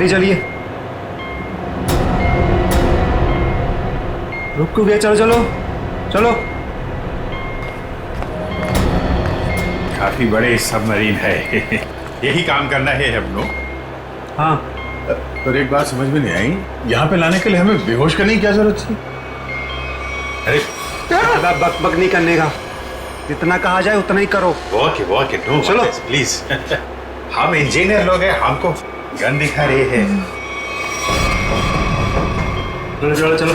चलिए चलिए, रुक क्यों गए? चलो चलो चलो। काफी बड़े सबमरीन है। यही काम करना है हम लोग। हाँ, पर एक बात समझ में नहीं आई, यहाँ पे लाने के लिए हमें बेहोश करने की क्या जरूरत थी? अरे ज्यादा बक बक नहीं करने का, जितना कहा जाए उतना ही करो। ओके नो चलो। प्लीज। हम इंजीनियर लोग हैं, हमको गन दिखा रहे हैं। चलो चलो चलो।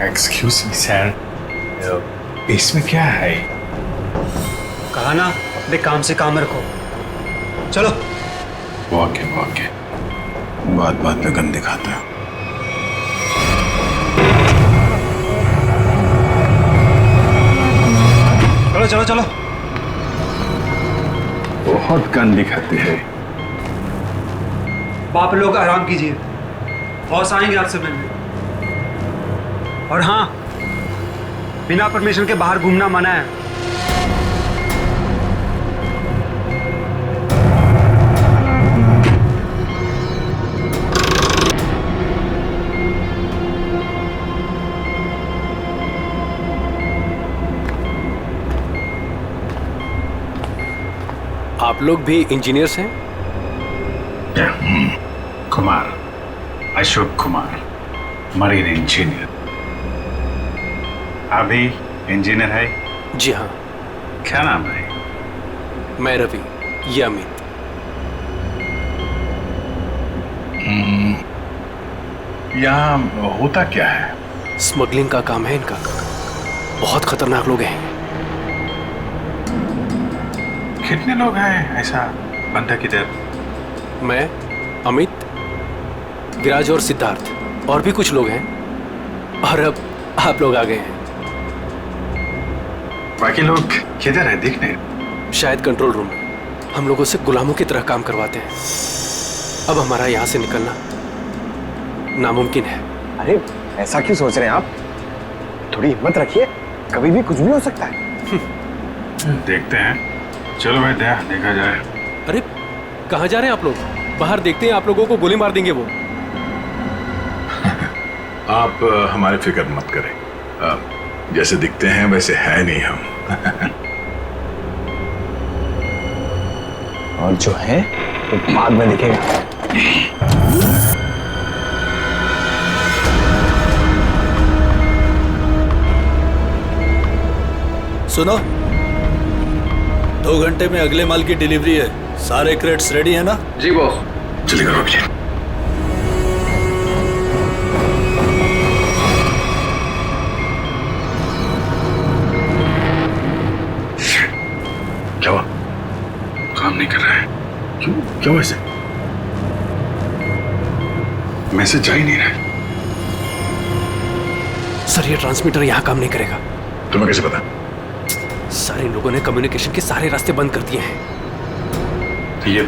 एक्सक्यूज मी सर, इसमें क्या है? कहा ना, अपने काम से काम रखो। चलो। ओके बात बात पे गन दिखाता है। चलो चलो चलो। बहुत गन दिखाते हैं। आप लोग आराम कीजिए, बॉस आएंगे आपसे मिलने। और हाँ, बिना परमिशन के बाहर घूमना मना है। आप लोग भी इंजीनियर्स हैं? Kumar, Ashok Kumar, marine engineer. आप भी इंजीनियर है? जी हाँ। क्या नाम है? मैं रवि, ये अमित। यहाँ होता क्या है? स्मगलिंग का काम है इनका। बहुत खतरनाक लोग हैं। कितने लोग हैं ऐसा बंदा किधर? मैं, अमित, विराज और सिद्धार्थ, और भी कुछ लोग हैं। और अब आप लोग आ गए हैं। बाकी लोग किधर है? दिखने शायद कंट्रोल रूम में। हम लोगों से गुलामों की तरह काम करवाते हैं। अब हमारा यहाँ से निकलना नामुमकिन है। अरे ऐसा क्यों सोच रहे हैं आप? थोड़ी हिम्मत रखिए, कभी भी कुछ भी हो सकता है। देखते हैं। चलो भाई, देखा जाए। अरे कहाँ जा रहे हैं आप लोग? बाहर देखते हैं, आप लोगों को गोली मार देंगे वो। आप हमारी फिक्र मत करें, जैसे दिखते हैं वैसे है नहीं हम। और जो है वो बाद में दिखेगा। सुनो, 2 घंटे में अगले माल की डिलीवरी है। सारे क्रेट्स रेडी है ना? जी बॉस। चलिए करो अभी। क्या हुआ? काम नहीं कर रहा है? क्यों ऐसे? मैसेज जा ही नहीं रहा है। सर, ये ट्रांसमीटर यहाँ काम नहीं करेगा। तुम्हें कैसे पता? सारे लोगों ने कम्युनिकेशन के सारे रास्ते बंद कर दिए हैं। तो ये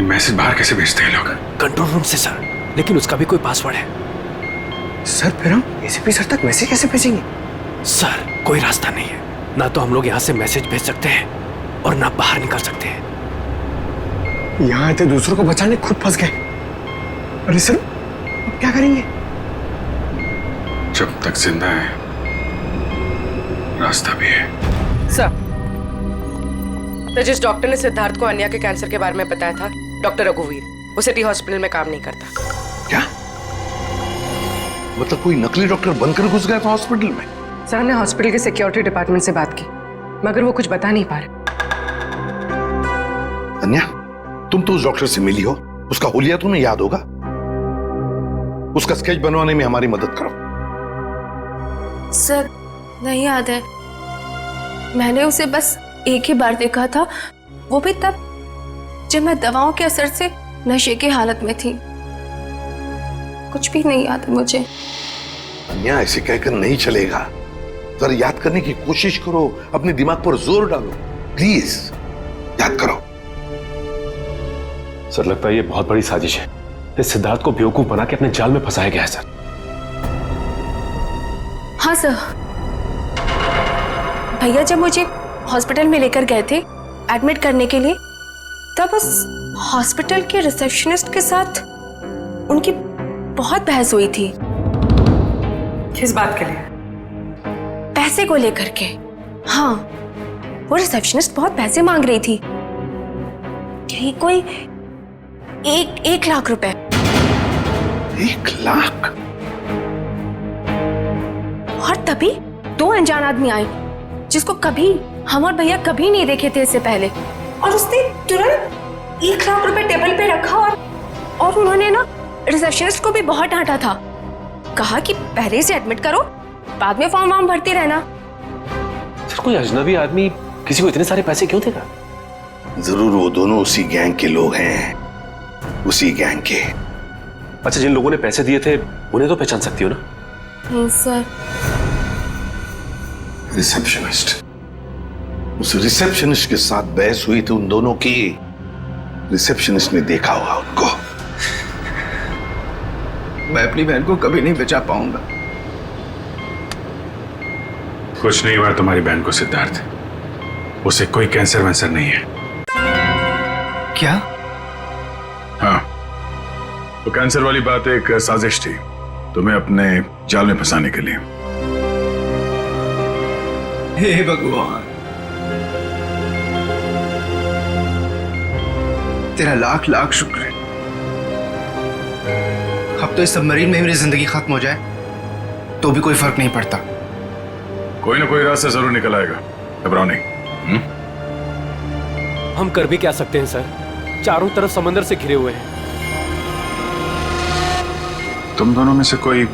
मैसेज बाहर कैसे भेजते हैं लोग? कंट्रोल रूम से सर, लेकिन उसका भी कोई पासवर्ड है। सर फिर हम एसीपी सर तक मैसेज कैसे भेजेंगे? सर, कोई रास्ता नहीं है। ना तो हम लोग यहाँ से मैसेज भेज सकते हैं और ना बाहर निकल सकते हैं। यहाँ आए थे दूसरों को बचाने, खुद फंस गए। अरे सर, अब क्या करेंगे? जब तक जिंदा है रास्ता भी है। सर, तो जिस डॉक्टर ने सिद्धार्थ को अन्या के कैंसर के बारे में बताया था, डॉक्टर रघुवीर, वो सिटी हॉस्पिटल में काम नहीं करता। क्या मतलब? कोई नकली डॉक्टर बनकर घुस गया था हॉस्पिटल में? सर, हमने हॉस्पिटल के सिक्योरिटी डिपार्टमेंट से बात की, मगर वो कुछ बता नहीं पा रहे। अन्या, तुम तो उस डॉक्टर से मिली हो, उसका हुलिया तुम्हें याद होगा। उसका स्केच बनवाने में हमारी मदद करो। सर, नहीं याद है। मैंने उसे बस एक ही बार देखा था, वो भी तब जब मैं दवाओं के असर से नशे की हालत में थी। कुछ भी नहीं याद है मुझे। अन्या, ऐसे कहकर नहीं चलेगा। जरा याद करने की कोशिश करो, अपने दिमाग पर जोर डालो, प्लीज याद करो। सर, लगता है ये बहुत बड़ी साजिश है। इस सिद्धार्थ को बेवकूफ बना के अपने जाल में फंसाया गया है सर। हाँ सर, भैया जब मुझे हॉस्पिटल में लेकर गए थे एडमिट करने के लिए, तब उस हॉस्पिटल के रिसेप्शनिस्ट के साथ उनकी बहुत बहस हुई थी। किस बात के लिए? पैसे को लेकर के। हाँ, वो रिसेप्शनिस्ट बहुत पैसे मांग रही थी, यही कोई 1 लाख रुपए। 1 लाख? और तभी 2 अनजान आदमी आए जिसको कभी हम और भैया कभी नहीं देखे थे इससे पहले, और उसने तुरंत 1 लाख रुपए टेबल पे रखा और उन्होंने ना रिसेप्शनिस्ट को भी बहुत डांटा था। कहा कि पहले से एडमिट करो, बाद में फॉर्म वार्म भरते रहना। सर, कोई अजनबी आदमी किसी को इतने सारे पैसे क्यों देगा? जरूर वो दोनों उसी गैंग के लोग हैं, उसी गैंग के। अच्छा, जिन लोगों ने पैसे दिए थे उन्हें तो पहचान सकती हो ना? नहीं सर। रिसेप्शनिस्ट, उस रिसेप्शनिस्ट के साथ बहस हुई थी उन दोनों की। रिसेप्शनिस्ट ने देखा होगा उनको। मैं अपनी बहन को कभी नहीं बचा पाऊंगा। कुछ नहीं हुआ तुम्हारी बहन को सिद्धार्थ, उसे कोई कैंसर वैंसर नहीं है। क्या? हाँ, तो कैंसर वाली बात एक साजिश थी तुम्हें अपने जाल में फंसाने के लिए। हे भगवान, तेरा लाख लाख शुक्र है। अब तो इस सबमरीन में मेरी जिंदगी खत्म हो जाए तो भी कोई फर्क नहीं पड़ता। कोई ना कोई रास्ता जरूर निकल आएगा, घबराओ नहीं। हम कर भी क्या सकते हैं सर? चारों तरफ समंदर से घिरे हुए हैं। तुम दोनों में से कोई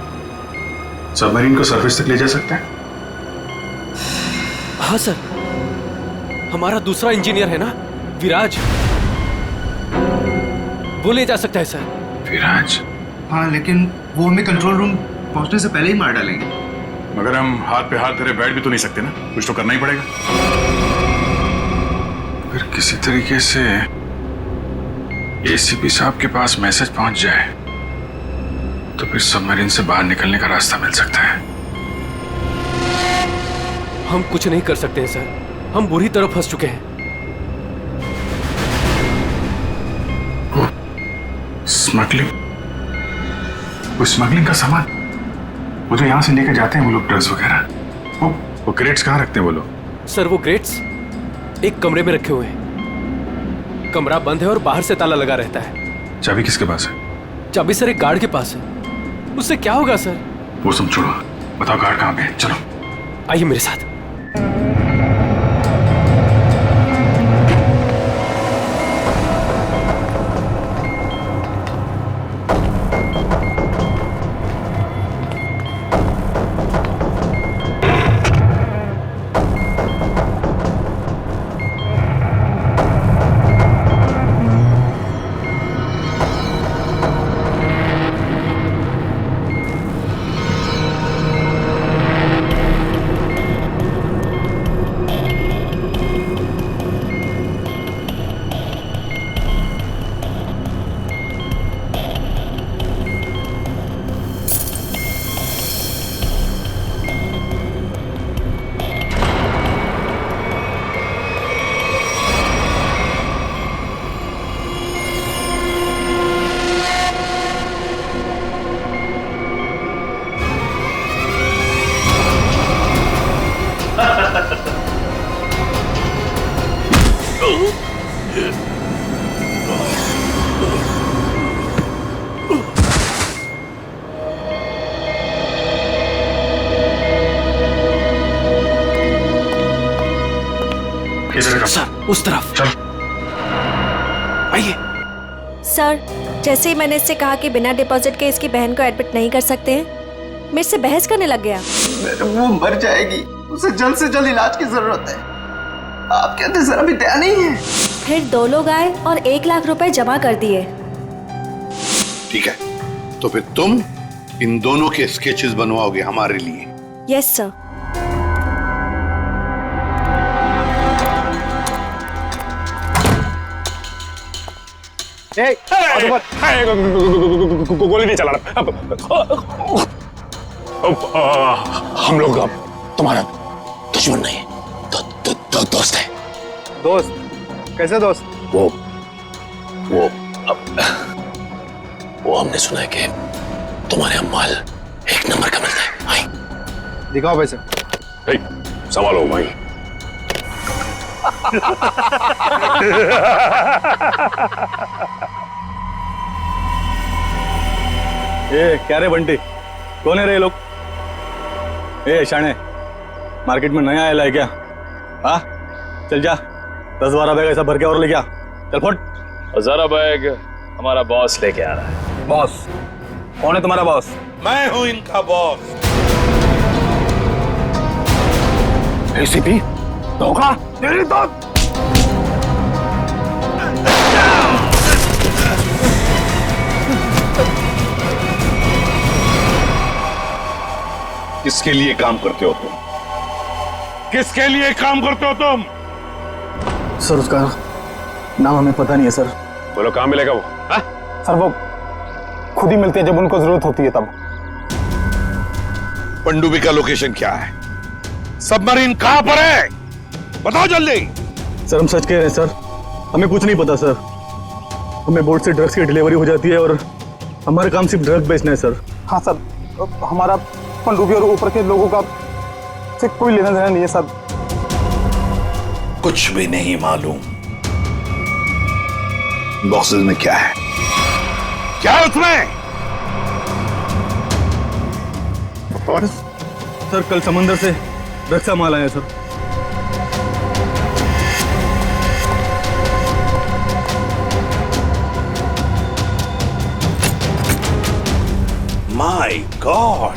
सबमरीन को सरफेस तक ले जा सकता है? हाँ सर, हमारा दूसरा इंजीनियर है ना, विराज, वो ले जा सकता है सर। विराज? हाँ, लेकिन वो हमें कंट्रोल रूम पहुंचने से पहले ही मार डालेंगे। मगर हम हाथ पे हाथ धरे बैठ भी तो नहीं सकते ना, कुछ तो करना ही पड़ेगा। फिर किसी तरीके से एसीपी साहब के पास मैसेज पहुंच जाए तो फिर सबमरीन से बाहर निकलने का रास्ता मिल सकता है। हम कुछ नहीं कर सकते हैं सर, हम बुरी तरह फंस चुके हैं। स्मगलिंग? वो स्मगलिंग का सामान वो जो यहां से लेकर जाते हैं वो लोग, ड्रग्स वगैरह, वो क्रेट्स कहाँ रखते हैं वो लोग? सर, वो ग्रेट्स एक कमरे में रखे हुए हैं। कमरा बंद है और बाहर से ताला लगा रहता है। चाबी किसके पास है? चाबी सर एक गार्ड के पास है। उससे क्या होगा सर? वो सब छोड़ो, बताओ गार्ड कहाँ पे है? चलो आइए मेरे साथ। सर, उस तरफ। चल। आइए। सर, जैसे ही मैंने इससे कहा कि बिना डिपॉजिट के इसकी बहन को एडमिट नहीं कर सकते हैं, मेरे से बहस करने लग गया। वो मर जाएगी, उसे जल्द से जल्द इलाज की जरूरत है। आप कहते सर अभी तैयार नहीं है। फिर 2 लोग आए और 1 लाख रुपए जमा कर दिए। ठीक है, तो फिर तुम इन दोनों के स्केचेस बनवाओगे हमारे लिए? Yes sir. गोली नहीं चलाना। हम लोग अब तुम्हारा दुश्मन नहीं, दोस्त है। दोस्त? कैसे दोस्त? वो हमने सुना है कि तुम्हारे यहाँ माल 1 नंबर का मिलता है। आई दिखाओ पैसे। संभालो भाई। ये क्या रे बंटी, कौन है रे ये लोग? ए शाणे, मार्केट में नया आया है क्या? हाँ चल जा, 10-12 बैग ऐसा भर के और लेके आ। चल फट। 1000 बैग हमारा बॉस लेके आ रहा है। बॉस? कौन है तुम्हारा बॉस? मैं हूं इनका बॉस। एसीपी धोखा तेरी तो। किसके लिए काम करते हो तुम? किसके लिए काम करते हो तुम? सर उसका नाम हमें पता नहीं है सर। बोलो कहाँ मिलेगा वो? सर वो खुद ही मिलते हैं जब उनको जरूरत होती है तब। पनडुब्बी का लोकेशन क्या है? सबमरीन कहां पर है? बताओ जल्दी। सर हम सच कह रहे हैं सर, हमें कुछ नहीं पता सर। हमें बोट से ड्रग्स की डिलीवरी हो जाती है और हमारा काम सिर्फ ड्रग बेचना है सर। हाँ सर, हमारा पनडुब्बी और ऊपर के लोगों का से कोई लेना देना नहीं है सर। कुछ भी नहीं मालूम। बॉक्सेस में क्या है? क्या है उसमें? सर कल समंदर से ड्रग्स का माल आया सर। माय गॉड,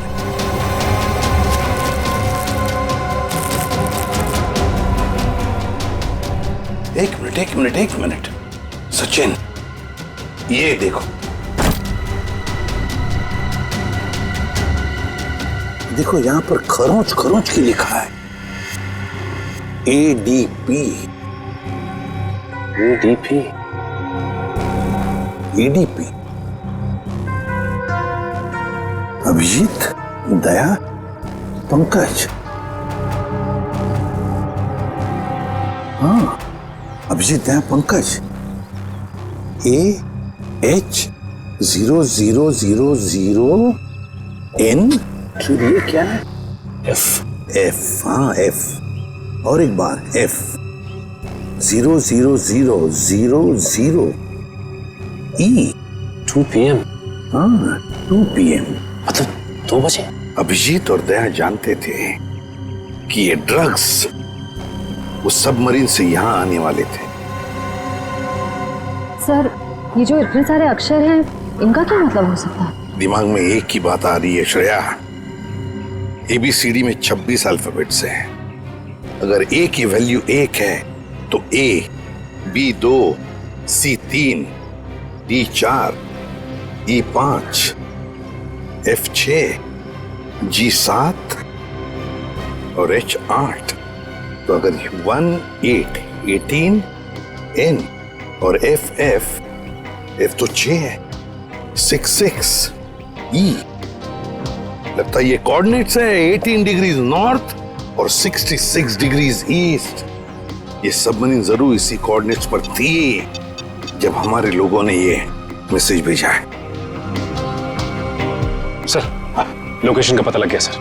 एक मिनट सचिन, ये देखो, देखो यहां पर खरोंच खरोंच की लिखा है ADP। अभिजीत, दया, पंकज। हाँ, अभिजीत, दया, पंकज। AH0000N। ये क्या है? F। हाँ F, और एक बार F 00000E। 2 PM। हाँ 2 PM, मतलब 2 बजे। अभिजीत और दया जानते थे कि ये ड्रग्स वो सबमरीन से यहां आने वाले थे। सर ये जो इतने सारे अक्षर हैं, इनका क्या मतलब हो सकता है? दिमाग में एक ही बात आ रही है श्रेया, ABCD में 26 अल्फाबेट्स हैं। अगर A की वैल्यू 1 है तो A, B 2, C 3, D 4, E 5, F 6, G 7 और H 8। तो अगर 1 8 18, N और F तो 6 है, 6 6 E। लगता है ये कोऑर्डिनेट्स है 18 डिग्रीज नॉर्थ और 66 डिग्रीज ईस्ट। ये सबमरीन जरूर इसी कोऑर्डिनेट्स पर थी जब हमारे लोगों ने ये मैसेज भेजा है। सर लोकेशन का पता लग गया सर।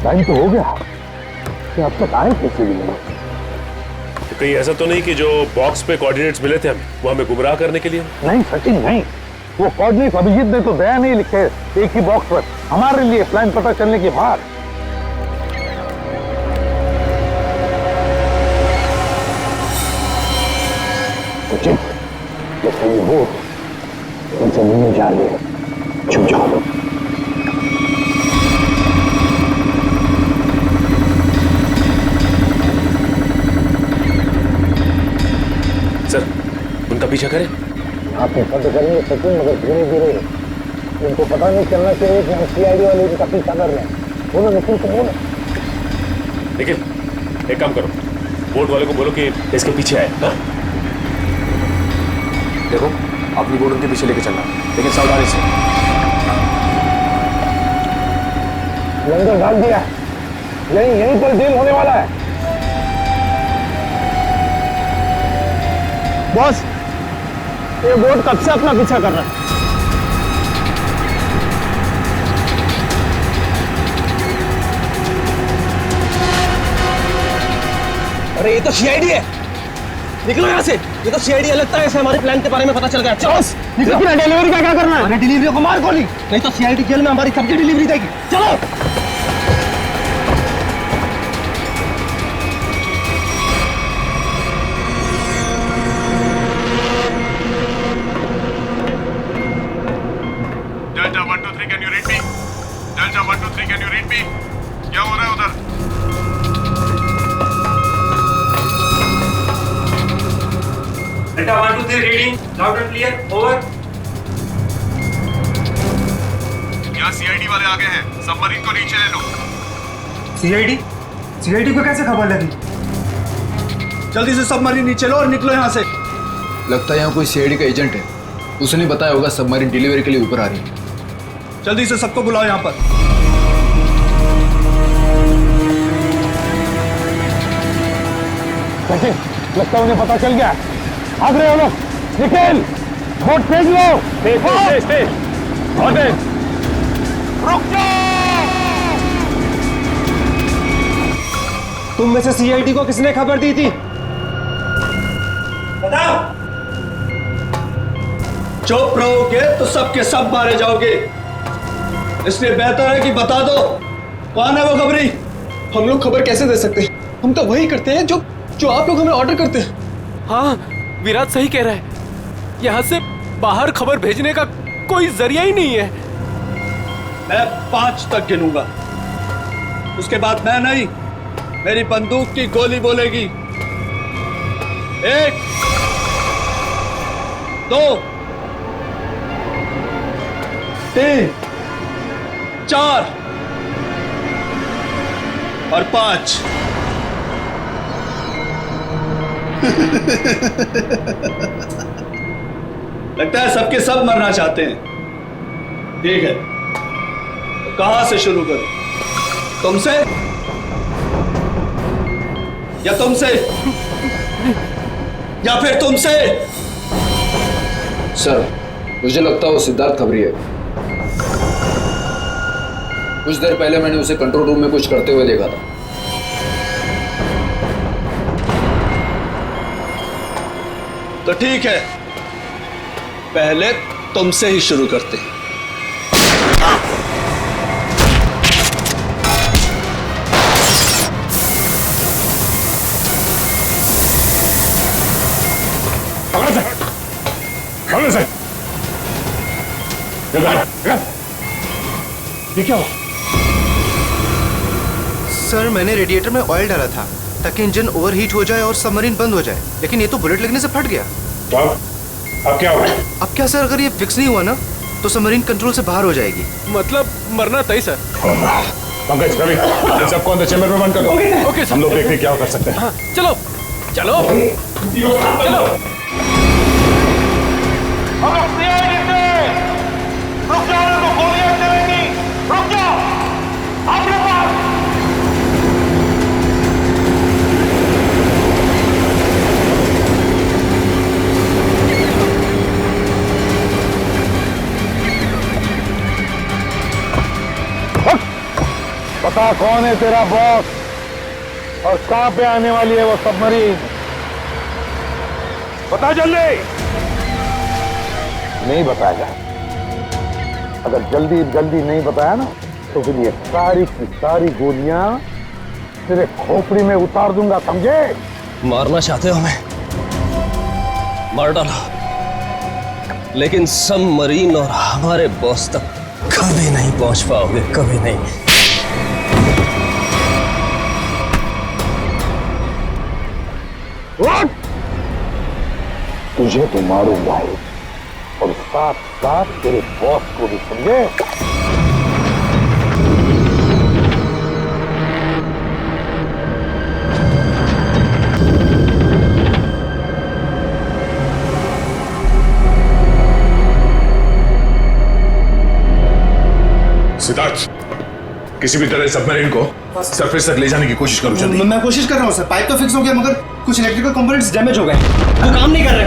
टाइम तो हो गया, कि अब तक आए कैसे भी नहीं? कहीं ऐसा तो नहीं कि जो बॉक्स पे कोऑर्डिनेट्स मिले थे हमें, वो हमें गुमराह करने के लिए? नहीं सचिन नहीं, वो कोऑर्डिनेट्स अभिजीत ने तो दया नहीं लिखे एक ही बॉक्स पर हमारे लिए प्लान पता चलने के बाद। सचिन जैसे ये वो उनसे मिलने जा रही है, छुप जाओ। सर उनका पीछा करें? आप बंद करेंगे सचिन, मगर धीरे धीरे इनको पता नहीं चलना चाहिए कि हम सीआईडी वाले इनका पीछा कर रहे हैं। बोलो निखिल को बोलो। लेकिन एक काम करो, बोर्ड वाले को बोलो कि इसके पीछे आए। हाँ? देखो अपनी बोर्ड उनके पीछे लेके चलना, लेकिन सावधानी से। लंगर डाल दिया, यहीं पर डील होने वाला है। बॉस, ये बोर्ड कब से अपना पीछा कर रहा है? अरे ये तो सीआईडी है, निकलो यहाँ से। ये तो सीआईडी लगता है, ऐसे हमारे प्लान के बारे में पता चल गया। चलो निकलो। डिलीवरी का क्या करना है? अरे डिलीवरी को मार गोली, नहीं तो सीआईडी जेल में हमारी सबकी डिलीवरी देगी। चलो delta 1 2 3 can you read me? Delta 1 2 3 can you read me? क्या हो रहा है उधर? Delta 1 2 3 reading loud and clear, over. यहाँ सीआईडी वाले आ गए हैं, सबमरीन को नीचे ले लो। सीआईडी को कैसे खबर लगी? जल्दी से सबमरीन नीचे लो और निकलो यहाँ से। लगता है यहाँ कोई सीआईडी का एजेंट है, उसने बताया होगा सबमरीन डिलीवरी के लिए ऊपर आ रही है। जल्दी से सबको बुलाओ यहाँ पर। लगता है उन्हें पता चल गया। भाग रहे हो लोग, निखिल बोट फेंक लो। रुक जाओ। तुम में से सीआईडी को किसने खबर दी थी? बताओ। चुप रहोगे तो सबके सब मारे जाओगे, इसलिए बेहतर है कि बता दो कौन है वो खबरी। हम लोग खबर कैसे दे सकते हैं? हम तो वही करते हैं जो आप लोग हमें ऑर्डर करते हैं। हाँ, विराट सही कह रहा है, यहाँ से बाहर खबर भेजने का कोई जरिया ही नहीं है। मैं 5 तक गिनूंगा, उसके बाद मैं नहीं, मेरी बंदूक की गोली बोलेगी। 1 2 3 4 और 5। लगता है सबके सब मरना चाहते हैं। ठीक है, तो कहां से शुरू करूं? तुमसे या तुमसे या फिर तुमसे? सर, मुझे लगता है वो सिद्धार्थ खबरी है। कुछ देर पहले मैंने उसे कंट्रोल रूम में कुछ करते हुए देखा था। तो ठीक है, पहले तुमसे ही शुरू करते हैं। ये क्या हुआ? सर, मैंने रेडिएटर में ऑयल डाला था ताकि इंजन ओवरहीट हो जाए और सबमरीन बंद हो जाए, लेकिन ये तो बुलेट लगने से फट गया। अब क्या हुआ? अब क्या सर, अगर ये फिक्स नहीं हुआ ना तो सबमरीन कंट्रोल से बाहर हो जाएगी। मतलब मरना तय सर। पंकज, रवि, इन सबको अंदर चैम्बर में बंद कर दो। Okay sir. हम लोग देखते हैं क्या कर सकते हैं। हाँ, चलो चलो चलो। पता कौन है तेरा बॉस और कहां पे आने वाली है वो सबमरीन? बता जल्दी। नहीं बताएगा। अगर जल्दी जल्दी नहीं बताया ना तो फिर ये सारी की सारी गोलियां तेरे खोपड़ी में उतार दूंगा, समझे? मारना चाहते हो हमें? मार डालो, लेकिन सबमरीन और हमारे बॉस तक कभी नहीं पहुंच पाओगे, कभी नहीं। तुझे तो मारूंगा ही, और साथ साथ तेरे बॉस को भी, समझे? सिद्धार्थ, किसी भी तरह सबमरीन को सरफेस तक ले जाने की कोशिश करो जल्दी। मैं कोशिश कर रहा हूँ सर, पाइप तो फिक्स हो गया मगर कुछ इलेक्ट्रिकल कंपोनेंट्स डैमेज हो गए, वो काम नहीं कर रहे।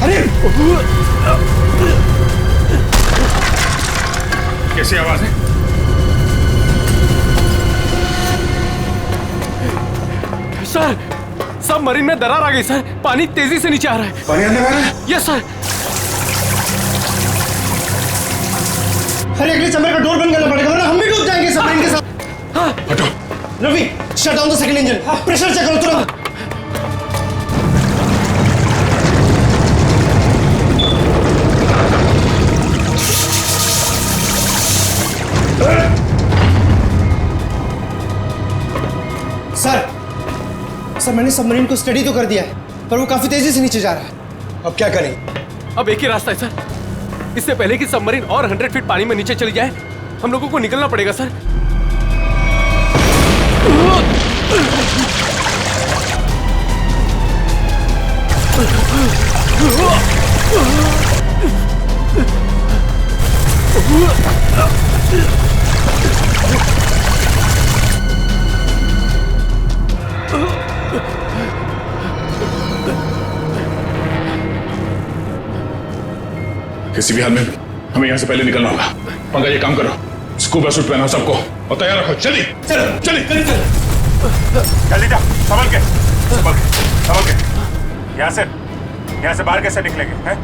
अरे कैसी आवाज है? सर, सबमरीन में दरार आ गई सर, पानी तेजी से नीचे आ रहा है। पानी अंदर आ रहा है? Yes sir. अरे अगले चैम्बर का डोर बंद करना पड़ेगा वरना हम भी डूब जाएंगे सबमरीन के साथ। हाँ। हटो। Ravi, shut down the second engine, pressure check करो तुरंत। सर, मैंने सबमरीन को स्टडी तो कर दिया है पर वो काफी तेजी से नीचे जा रहा है। अब क्या करें? अब एक ही रास्ता है सर, इससे पहले कि सबमरीन और 100 फीट पानी में नीचे चली जाए हम लोगों को निकलना पड़ेगा सर। किसी भी हाल में हमें यहाँ से पहले निकलना होगा। पंकज, ये काम करो, स्कूबा सूट पहनाओ सबको और तैयार रखो। चलिए चलो चलिए जल्दी जा, संभल के, संभल के, संभल के। यहाँ से बाहर कैसे निकलेंगे? हैं?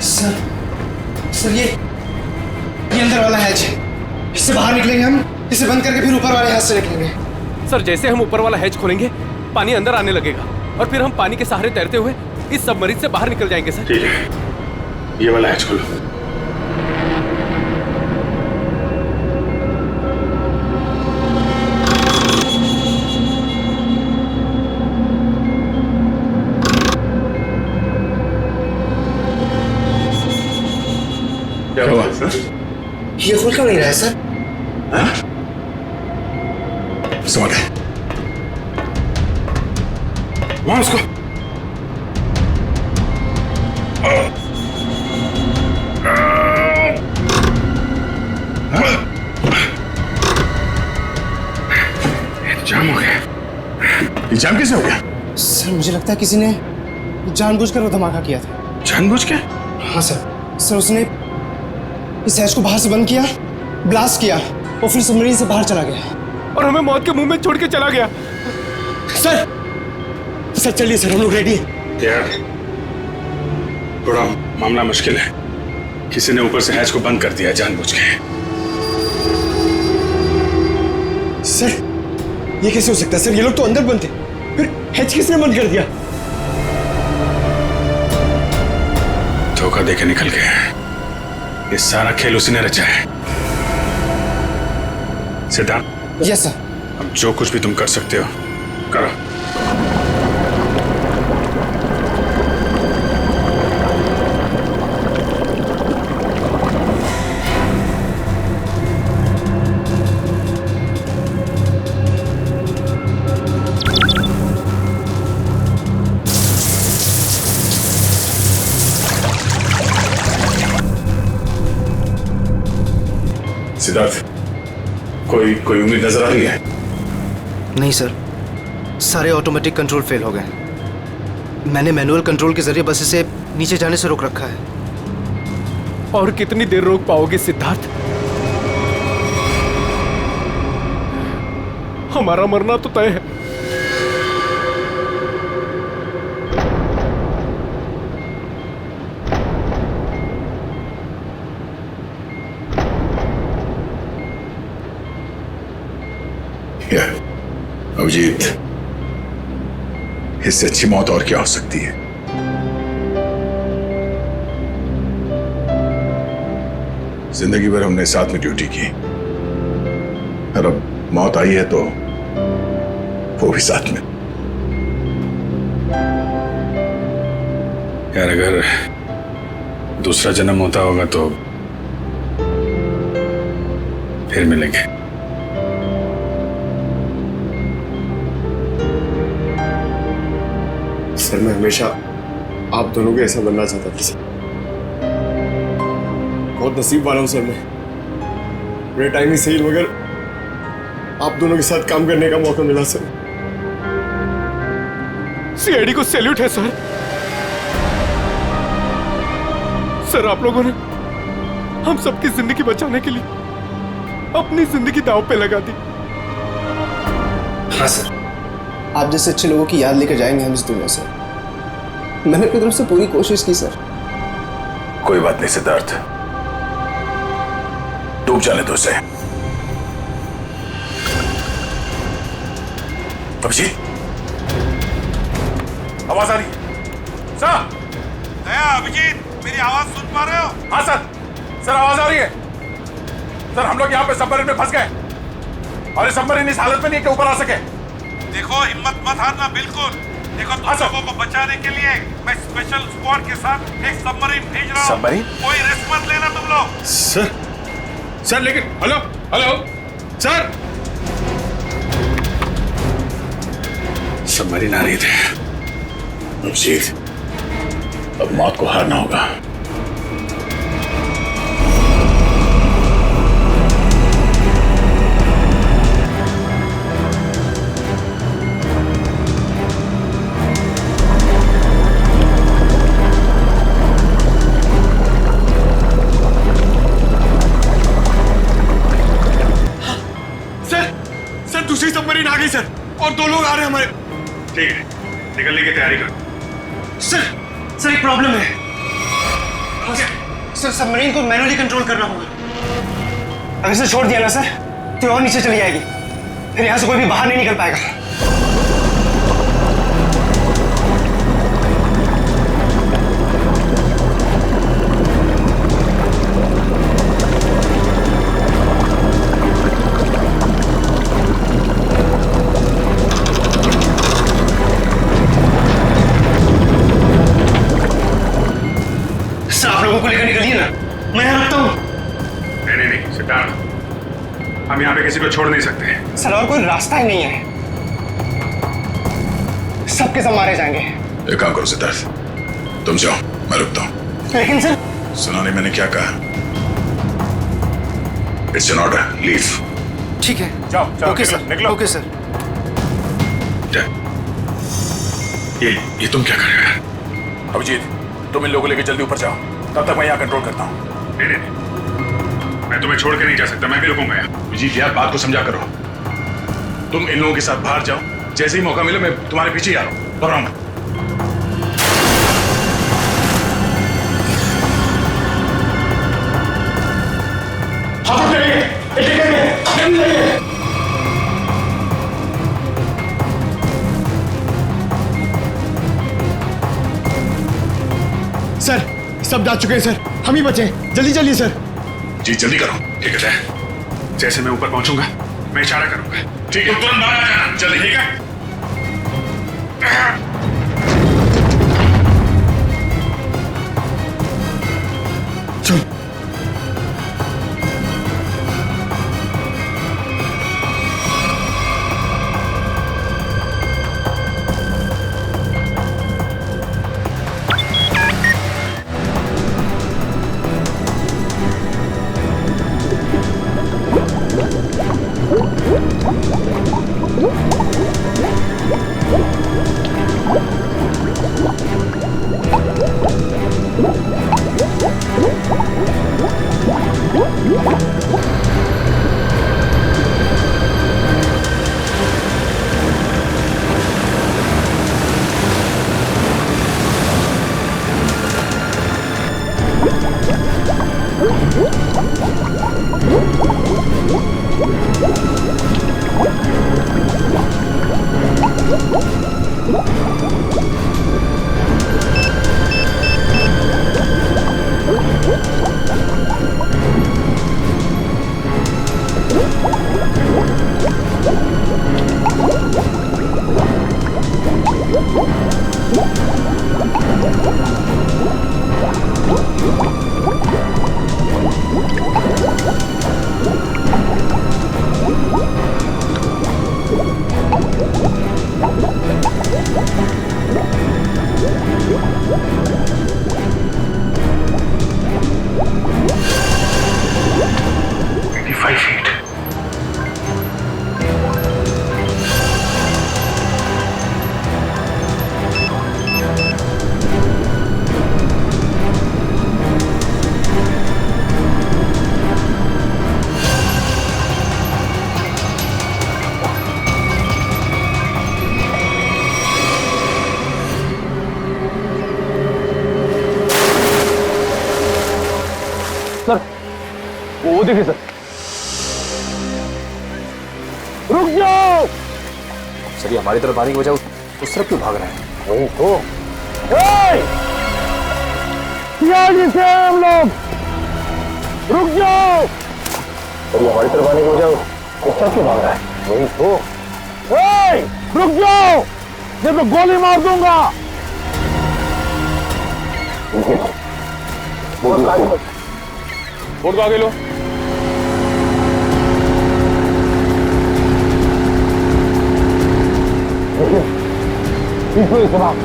सर ये अंदर वाला हैच है, इससे बाहर निकलेंगे हम, इसे बंद करके फिर ऊपर वाले हैच से निकलेंगे। सर, जैसे हम ऊपर वाला हैच खोलेंगे पानी अंदर आने लगेगा और फिर हम पानी के सहारे तैरते हुए इस सबमरीन से बाहर निकल जाएंगे सर। ठीक है, ये वाला हैच खोलो। क्या हुआ सर? ये खुल क्यों नहीं रहा है सर? समझ गए, वहां उसको जाम हो गया। ये जाम कैसे हो गया? सर मुझे लगता है किसी ने जानबूझकर वो धमाका किया था। जानबूझ के? हाँ सर उसने इस हैच को बाहर से बंद किया, ब्लास्ट किया और फिर सबमरीन से बाहर चला गया और हमें मौत के मुंह में छोड़ के चला गया। सर चलिए सर, हम लोग रेडी हैं। यार, थोड़ा मामला मुश्किल है। किसी ने ऊपर से हैच को बंद कर दिया जानबूझ के। सर ये कैसे हो सकता है? सर ये लोग तो अंदर बंद थे, फिर हैच किसने बंद कर दिया? धोखा देके निकल गए। ये सारा खेल उसी ने रचा है। सिद्धार्थ। Yes sir. अब जो कुछ भी तुम कर सकते हो करो। सिद्धार्थ, कोई उम्मीद नजर आ रही है? नहीं सर, सारे ऑटोमेटिक कंट्रोल फेल हो गए। मैंने मैनुअल कंट्रोल के जरिए बस इसे नीचे जाने से रोक रखा है। और कितनी देर रोक पाओगे सिद्धार्थ? हमारा मरना तो तय है। अभिजीत, इससे अच्छी मौत और क्या हो सकती है? जिंदगी भर हमने साथ में ड्यूटी की और अब मौत आई है तो वो भी साथ में। यार अगर दूसरा जन्म होता होगा तो फिर मिलेंगे। सर मैं हमेशा आप दोनों के ऐसा बनना चाहता था सर। बहुत नसीब वाला हूं सर मैं। मेरे टाइम ही सही मगर आप दोनों के साथ काम करने का मौका मिला सर। सीआईडी को सैल्यूट है सर। सर आप लोगों ने हम सबकी जिंदगी बचाने के लिए अपनी जिंदगी दांव पे लगा दी। हाँ सर, आप जैसे अच्छे लोगों की याद लेकर जाएंगे हम इस दुनिया से। मैंने अपनी तरफ से पूरी कोशिश की सर। कोई बात नहीं सिद्धार्थ, डूब जाने दो उसे। अभिजीत, आवाज आ रही है? सर, दया, अभिजीत, मेरी आवाज सुन पा रहे हो? हाँ सर आवाज आ रही है। सर हम लोग यहाँ पे सबमरीन में फंस गए और ये सबमरीन इस हालत में नहीं कि ऊपर आ सके। देखो हिम्मत मत हारना बिल्कुल। देखो तुम लोगों को बचाने के लिए मैं स्पेशल स्क्वाड के साथ एक सबमरीन भेज रहा हूँ। सबमरीन? कोई रिस्क मत लेना तुम लोग। सर लेकिन हेलो सर, सबमरीन आ रही थी। अभिजीत, अब मौत को हारना होगा। दूसरी सबमरीन आ गई सर और 2 लोग आ रहे हैं हमारे। ठीक है, निकलने की तैयारी करो। सर एक प्रॉब्लम है। सर सबमरीन को मैनुअली कंट्रोल करना होगा। अगर इसे छोड़ दिया ना सर तो और नीचे चली जाएगी, फिर यहाँ से कोई भी बाहर नहीं निकल पाएगा। को लेकर निकलिए ना, मैं यहाँ रखता हूँ। नहीं सिद्धार्थ, हम यहाँ पे किसी को छोड़ नहीं सकते। सर और कोई रास्ता ही नहीं है, सबके सब मारे जाएंगे। एक काम करो सिद्धार्थ, तुम जाओ, मैं रुकता हूँ। लेकिन सर सुना नहीं मैंने क्या कहा? It's an order, leave. ठीक है, जाओ ओके सर, निकलो। Okay sir. ये तुम क्या कर रहे हो? अभिजीत, तुम इन लोगों को लेकर जल्दी ऊपर जाओ, तब तक मैं यहाँ कंट्रोल करता हूँ। नहीं, मैं तुम्हें छोड़ के नहीं जा सकता, मैं भी रुकूंगा यहाँ। अभिजीत यार बात को समझा करो। तुम इन लोगों के साथ बाहर जाओ, जैसे ही मौका मिले मैं तुम्हारे पीछे ही आ रहा हूँ। घबराओ मत। सर सब जा चुके हैं सर, हम ही बचे। जल्दी चलिए सर। जी जल्दी करो। ठीक है, जैसे मैं ऊपर पहुंचूंगा मैं इशारा करूंगा। ठीक है, तुरंत बाहर आ जाना जल्दी। ठीक है। चल। What? वो देखिए सर। रुक जाओ सर, ये हमारी तरफ आने की वजह उस तरफ क्यों भाग रहे हैं? वही तो से हम लोग रुक जाओ। सर, ये हमारी तरफ आने की वजह उस तरफ क्यों भाग रहा है? वही तो रुक जाओ, नहीं तो गोली मार दूंगा। बोर्ड को आगे लो। देखिए जनाब,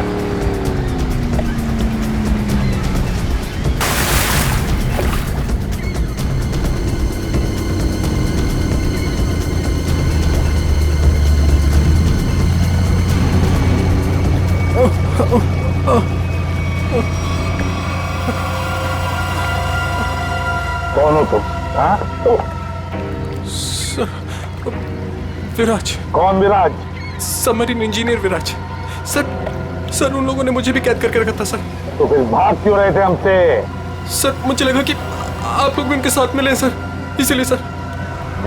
कौन हो तुम? हाँ? विराज। कौन विराज? सबमरीन इंजीनियर विराज। सर उन लोगों ने मुझे भी कैद करके रखा था सर। तो फिर भाग क्यों रहे थे हमसे? सर मुझे लगा कि आप लोग भी उनके साथ मिले सर, इसीलिए सर।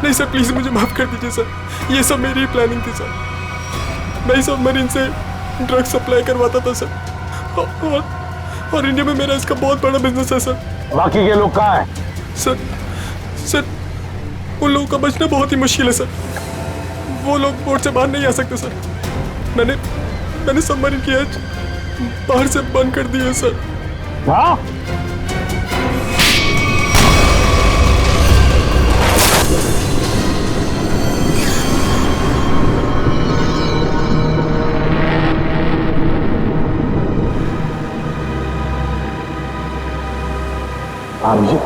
नहीं सर, प्लीज मुझे माफ कर दीजिए सर, ये सब मेरी प्लानिंग थी सर। मैं सबमरीन से ड्रग सप्लाई करवाता था सर, और इंडिया में मेरा इसका बहुत बड़ा बिजनेस है सर। बाकी के लोग कहाँ हैं? सर उन लोगों का बचना बहुत ही मुश्किल है सर। वो लोग बोट से बाहर नहीं आ सकते सर। मैंने सबमरीन की एज बाहर से बंद कर दी है सर। हाँ? अभिजीत,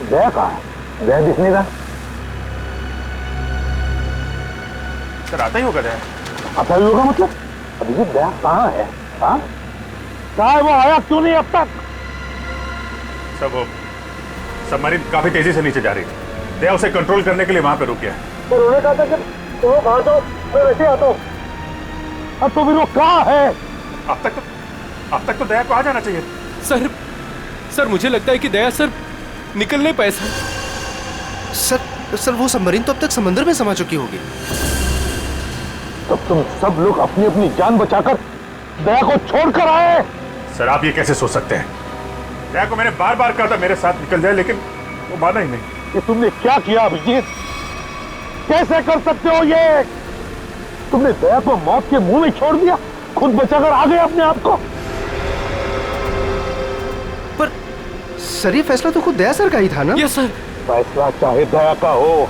दया कहाँ है? दया दिख नहीं रहा। सर आता ही होगा दया। आता ही होगा मतलब? अभिजीत, दया कहाँ है? हाँ? कहाँ है वो? आया क्यों नहीं अब तक? सब वो सबमरीन काफी तेजी से नीचे जा रही है। दया उसे कंट्रोल करने के लिए वहां पे रुक गया है। तो उन्होंने कहा था कि तुम लोग बाहर जाओ, मैं वैसे आता हूँ। अब तो फिर वो कहाँ है? अब तक तो दया को आ जाना चाहिए। सर मुझे लगता है कि दया सर निकल नहीं पाए सर वो सबमरीन तो अब तक समंदर में समा चुकी होगी। तब तुम सब लोग अपनी अपनी जान बचाकर दया को छोड़कर आए। सर आप ये कैसे सोच सकते हैं? दया को मैंने बार बार कहा था मेरे साथ निकल जाए, लेकिन वो माना ही नहीं। ये तुमने क्या किया अभिजीत? कैसे कर सकते हो ये? तुमने दया को मौत के मुंह में छोड़ दिया, खुद बचाकर आ गए अपने आप को। पर सर ये फैसला तो खुद दया सर का ही था ना? Yes sir. फैसला चाहे दया का हो,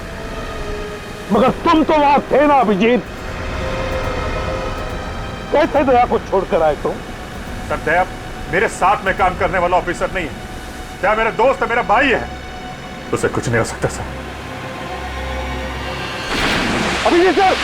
मगर तुम तो वहां थे ना अभिजीत। कैसे दया को छोड़कर आए तुम? सर दया मेरे साथ में काम करने वाला ऑफिसर नहीं है। दया मेरा दोस्त है, मेरा भाई है, उसे कुछ नहीं हो सकता सर। अभिजीत सर,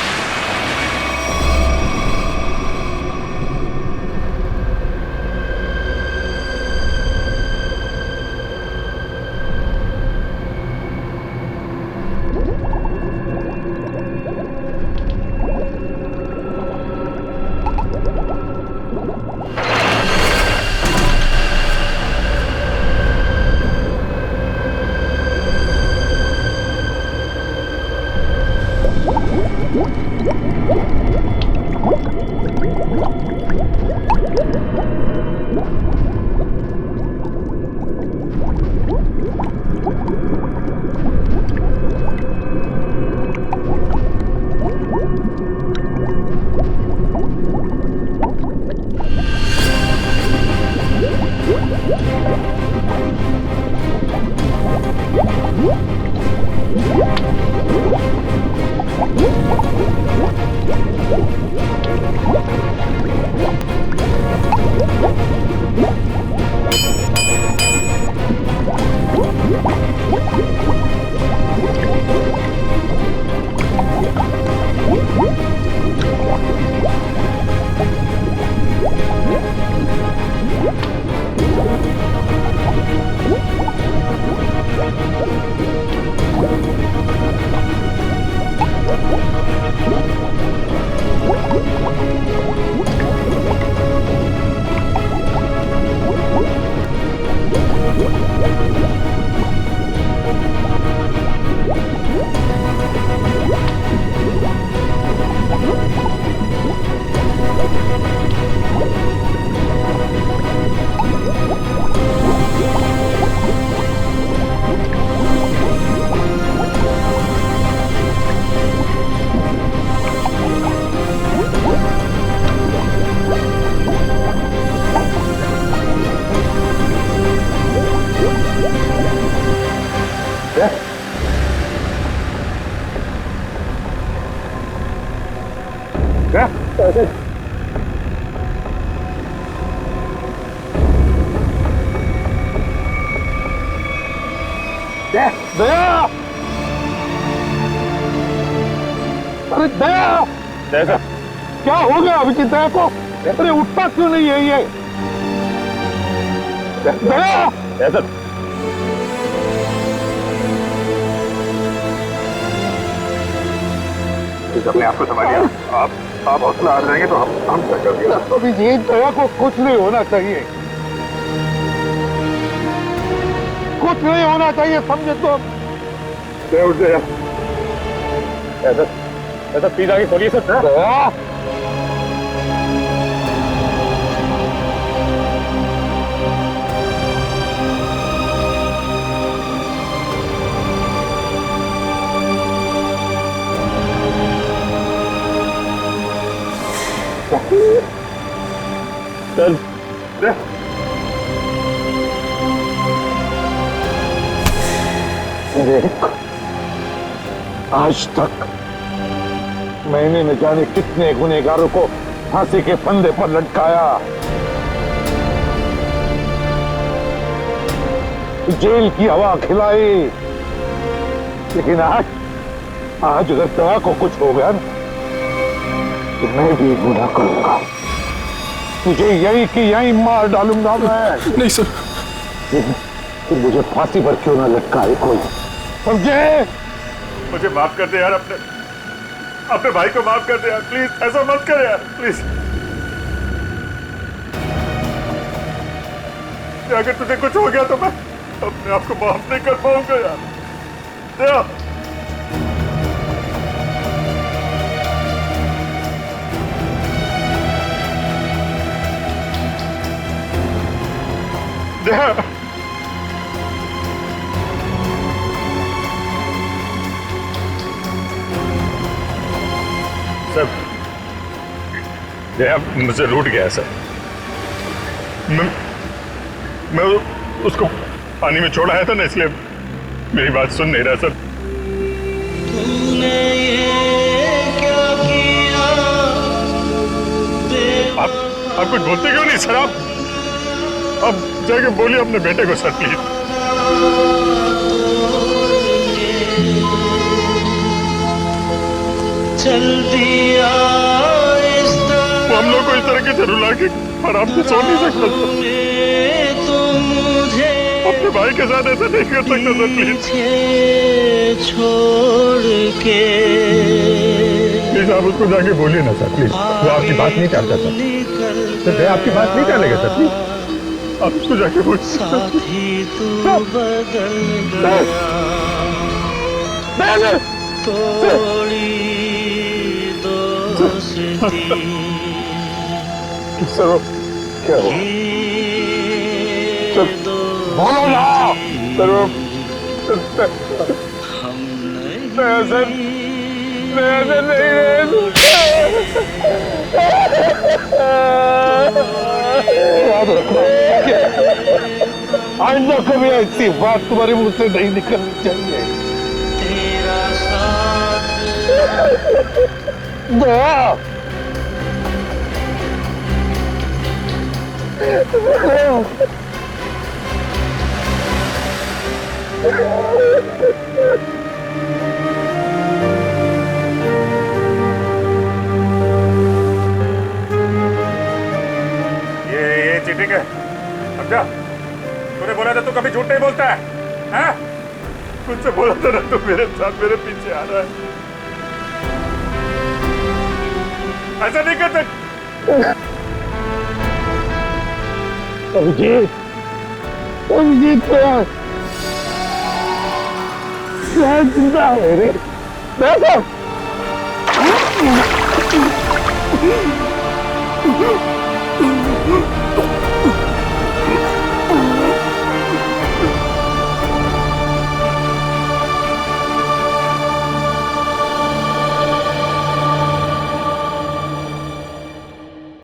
दया, अरे दया, दया, क्या हो गया अभिजीत दया को? अरे उठता क्यों नहीं है ये? दया, दया, अपने आप को संभालिए। आप हौसला आ जाएंगे तो हम अभिजीत दया को कुछ नहीं होना चाहिए, कुछ नहीं होना चाहिए, समझे तो? ऐसा पीना की खोलिए सर। चल आज तक मैंने न जाने कितने गुनहगारों को फांसी के फंदे पर लटकाया, जेल की हवा खिलाई, लेकिन आज अगर दया को कुछ हो गया ना तो मैं भी गुनाह करूंगा, तुझे यही कि यही मार डालूंगा मैं। नहीं सर, तो मुझे फांसी पर क्यों ना लटकाए कोई, समझे? मुझे माफ कर दे यार, अपने भाई को माफ कर दे यार, प्लीज ऐसा मत कर यार, प्लीज। अगर तुझे कुछ हो गया तो मैं अपने आप को माफ नहीं कर पाऊंगा यार। दया, दया, सर, दया मुझे रूठ गया सर। मैं उसको पानी में छोड़ आया था ना, इसलिए मेरी बात सुन नहीं रहा सर। आप कुछ बोलते क्यों नहीं सर? आप जाके बोलिए अपने बेटे को सर, प्लीज। वो हम लोग को इस तरह से रुला के आराम से सो नहीं सकता सर। अपने भाई के साथ ऐसा नहीं कर सकता सर, प्लीज। प्लीज आप उसको जाके बोलिए ना सर, प्लीज। वो आपकी बात नहीं करता सर, तो आपकी बात नहीं करेगा सर, प्लीज आप उसको जाके बोलिए। सर क्या हो? बोलो ना सर। आइंदा कभी ऐसी बात तुम्हारे मुंह से नहीं निकलनी चाहिए। दया, ये चीटिंग है। अब जा, तूने बोला था तू कभी झूठ नहीं बोलता है, हैं? तुझसे बोला था ना तू मेरे साथ मेरे पीछे आ रहा है, ऐसा नहीं करते। अभिजीत, अभिजीत जिंदा है रे। देखो